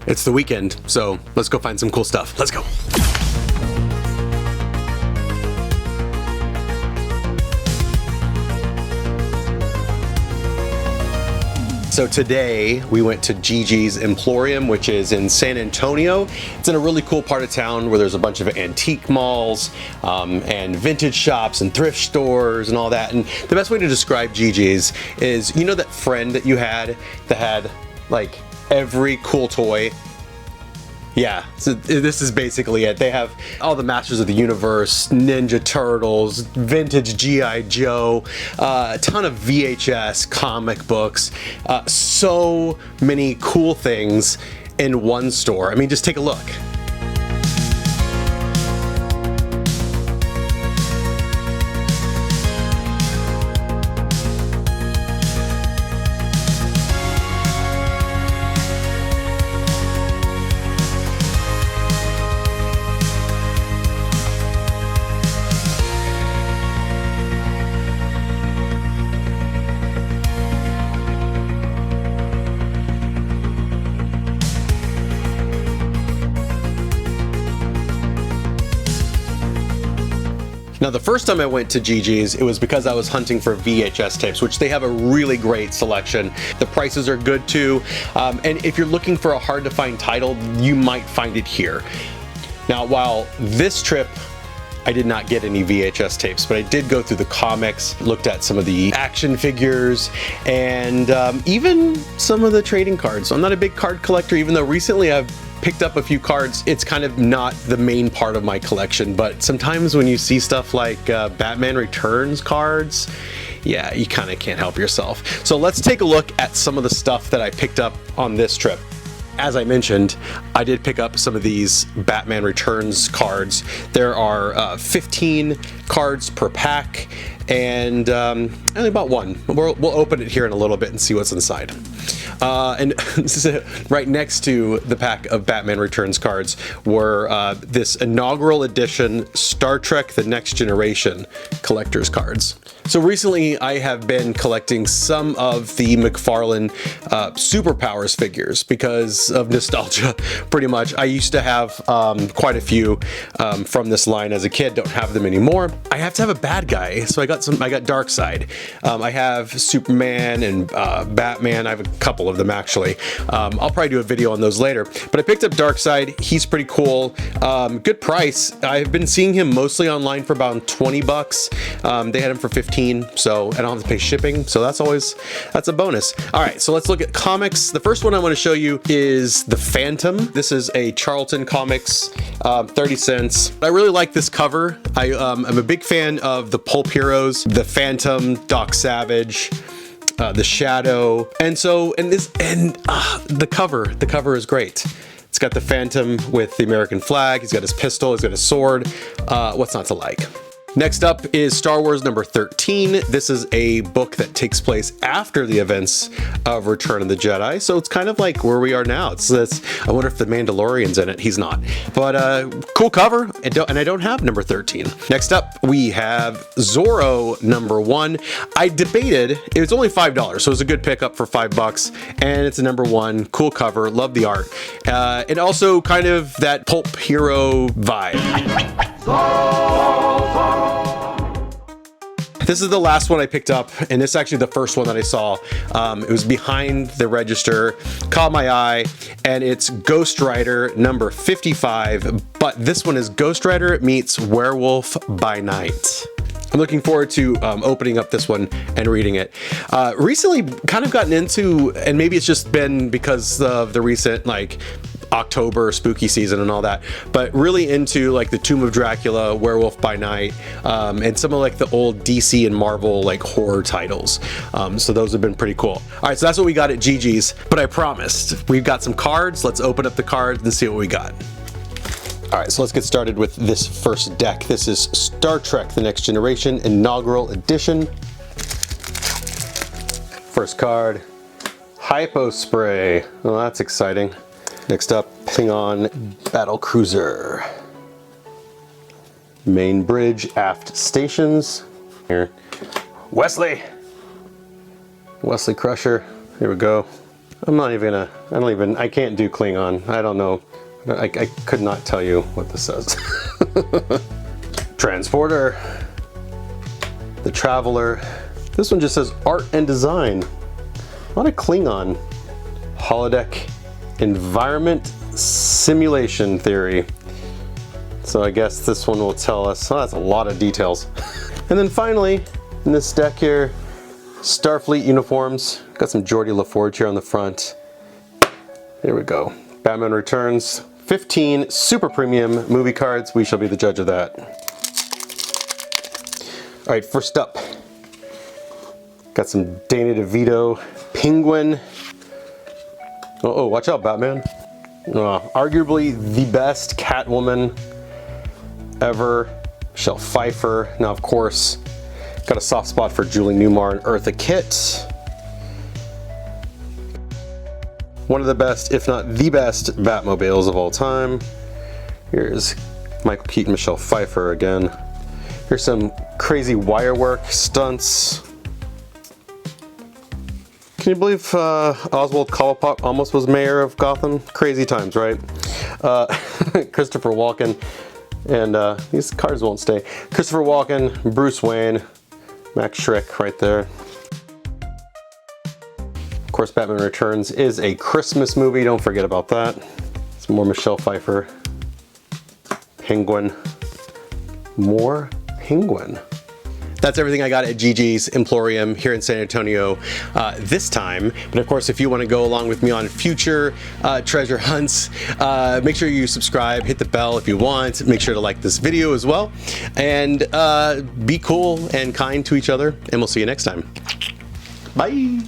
It's the weekend, so let's go find some cool stuff. Let's go. So today we went to Gigi's Emporium, which is in San Antonio. It's in a really cool part of town where there's a bunch of antique malls and vintage shops and thrift stores and all that. And the best way to describe Gigi's is, you know that friend that you had that had like every cool toy? Yeah, so this is basically it. They have all the Masters of the Universe, Ninja Turtles, vintage G.I. Joe, a ton of VHS comic books, so many cool things in one store. I mean, just take a look. Now, the first time I went to Gigi's, it was because I was hunting for VHS tapes, which they have a really great selection. The prices are good too, and if you're looking for a hard to find title, you might find it here. Now, while this trip I did not get any VHS tapes, but I did go through the comics, looked at some of the action figures, and even some of the trading cards. I'm not a big card collector, even though recently I've picked up a few cards. It's kind of not the main part of my collection, but sometimes when you see stuff like Batman Returns cards, yeah, you kind of can't help yourself. So let's take a look at some of the stuff that I picked up on this trip. As I mentioned, I did pick up some of these Batman Returns cards. There are 15 cards per pack, and I only bought one. We'll open it here in a little bit and see what's inside. And right next to the pack of Batman Returns cards were this inaugural edition Star Trek The Next Generation collector's cards. So recently I have been collecting some of the McFarlane Superpowers figures because of nostalgia, pretty much. I used to have quite a few from this line as a kid, don't have them anymore. I have to have a bad guy, so I got Darkseid. I have Superman and Batman. I have a couple of them actually. I'll probably do a video on those later, but I picked up Darkseid. He's pretty cool. Good price. I've been seeing him mostly online for about 20 bucks. They had him for 15, so I don't have to pay shipping, so that's a bonus. All right, so let's look at comics. The first one I want to show you is the Phantom. This is a Charlton Comics, 30 cents. I really like this cover. I'm a big fan of the Pulp Heroes, the Phantom, Doc Savage, the Shadow, and the cover is great. It's got the Phantom with the American flag. He's got his pistol. He's got his sword. What's not to like? Next up is Star Wars number 13. This is a book that takes place after the events of Return of the Jedi, so it's kind of like where we are now. I wonder if the Mandalorian's in it. He's not. But cool cover, and I don't have number 13. Next up, we have Zorro number 1. I debated, it was only $5, so it was a good pickup for $5, and it's a number 1. Cool cover, love the art. And also kind of that pulp hero vibe. This is the last one I picked up, and this is actually the first one that I saw. It was behind the register, caught my eye, and it's Ghost Rider number 55, but this one is Ghost Rider meets Werewolf by Night. I'm looking forward to opening up this one and reading it. Recently kind of gotten into, and maybe it's just been because of the recent like October spooky season and all that, but really into like the Tomb of Dracula, Werewolf by Night, and some of like the old DC and Marvel like horror titles. So those have been pretty cool. All right, so that's what we got at Gigi's, but I promised we've got some cards. Let's open up the cards and see what we got. All right, so let's get started with this first deck. This is Star Trek The Next Generation Inaugural Edition. First card, Hypo Spray. Well, that's exciting. Next up, Klingon Battle Cruiser. Main bridge, aft stations. Here, Wesley Crusher. Here we go. I'm not even gonna, I can't do Klingon. I don't know. I could not tell you what this says. Transporter. The Traveler. This one just says art and design. Not a Klingon. Holodeck. Environment simulation theory. So I guess this one will tell us, oh, that's a lot of details. And then finally, in this deck here, Starfleet uniforms. Got some Geordie LaForge here on the front. There we go. Batman Returns. 15 super premium movie cards. We shall be the judge of that. All right, first up. Got some Danny DeVito Penguin. Oh, watch out, Batman. Arguably the best Catwoman ever. Michelle Pfeiffer. Now, of course, got a soft spot for Julie Newmar and Eartha Kitt. One of the best, if not the best, Batmobiles of all time. Here's Michael Keaton, Michelle Pfeiffer again. Here's some crazy wire work stunts. Can you believe Oswald Cobblepot almost was mayor of Gotham? Crazy times, right? Christopher Walken, and these cards won't stay. Christopher Walken, Bruce Wayne, Max Schreck right there. Of course, Batman Returns is a Christmas movie, don't forget about that. Some more Michelle Pfeiffer. Penguin. More Penguin. That's everything I got at GG's Emporium here in San Antonio this time. But of course, if you want to go along with me on future treasure hunts, make sure you subscribe, hit the bell if you want. Make sure to like this video as well. And be cool and kind to each other. And we'll see you next time. Bye.